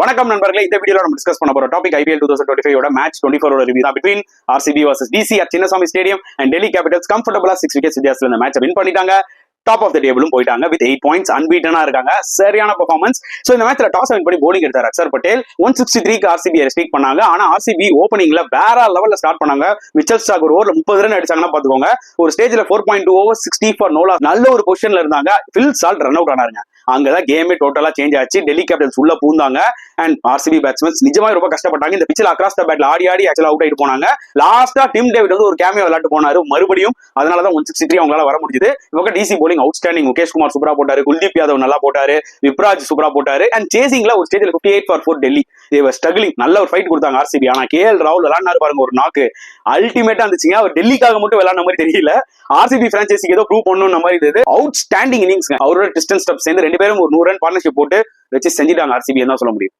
வணக்கம் நண்பர்களே, இந்த வீடியோல நம்ம டிஸ்கஸ் பண்ண போற டாபிக் ஐபிஎல் 2025 மேட்ச் 24 ரிவ்யூ தான். Between RCB vs DC at Chinnaswamy stadium and Delhi Capitals கம்ஃபர்டபுளா 6 விக்கெட்ஸ் வித்தியாசத்துல இந்த மேட்சை வின் பண்ணிட்டாங்க. டாப் ஆஃப் த டேபிளும் போயிட்டாங்க வித் 8 பாயிண்ட்ஸ், அன்பீட்டனா இருக்காங்க. சரியான பெர்ஃபார்மன்ஸ். சோ இந்த மேட்ச்ல டாஸ் வின் பண்ணி bowling எடுத்தார் அக்சர் பட்டேல். 163க்கு ஆர்சிபி ரெஸ்ட்ரிக்ட் பண்ணாங்க. ஆனா ஆர்சிபி ஓப்பனிங்ல வேற லெவல்ல ஸ்டார்ட் பண்ணாங்க. மிச்சல் ஸ்டார்க் ஒரு ஓவர்ல 30 ரன் அடிச்சாங்கன்னா பாத்துக்கோங்க. ஒரு ஸ்டேஜ்ல 4.2 ஓவர் 60 ஃபார் நோ லாஸ், நல்ல ஒரு பொசிஷன்ல இருந்தாங்க. ஃபில் சால்ட் ரன் அவுட் ஆனாருங்க. அங்கதான் கேமே டோட்டலா சேஞ்ச் ஆச்சு. டெல்லி கேபிட்டல்ஸ் உள்ள பூந்தாங்க அண்ட் ஆர்சிபி பேட்ஸ்மேன்ஸ் நிஜமா ரொம்ப கஷ்டப்பட்டாங்க. இந்த பிச்சில் அக்ராஸ் த பேட்ல ஆடி ஆக்சுவலா அவுட் ஆயிட்டு போனாங்க. லாஸ்டா டிம் டேவிட் வந்து ஒரு கேமியோ விளையாட்டு போனாரு மறுபடியும். அதனாலதான் 163 அவங்களால வர முடியுது. இவங்க டிசி போலிங் அவுட் ஸ்டாண்டிங். முகேஷ் குமார் சூப்பரா போட்டாரு, குல்தீப் யாதவ் நல்லா போட்டாரு, விப்ராஜ் சூப்பரா போட்டாரு. அண்ட் சேசிங்ல ஒரு ஸ்டேஜ்ல 58 ஃபார் 4 டெல்லி. Thevar struggling. நல்ல ஒரு ஃபைட் கொடுத்தாங்க ஆர்சிபி. ஆனா கேஎல் ராகுல் விளையாடினாரு பாருங்க, ஒரு நாக்கு அல்டிமேட்டா இருந்துச்சுங்க. அவர் டெல்லிக்காக மட்டும் விளையாடின மாதிரி தெரியல, ஆர்சிபி பிரான்சைஸிக்கு ஏதோ ப்ரூவ் பண்ணணும் மாதிரி இருந்தது. Out standing innings. அவரோட டிஸ்டன்ஸ் ஸ்டெப் சேர்ந்து 2 பேரும் ஒரு 100 ரன் பார்ட்னர்ஷிப் போட்டு வச்சு செஞ்சுட்டாங்க ஆர்சிபி தான் சொல்ல முடியும்.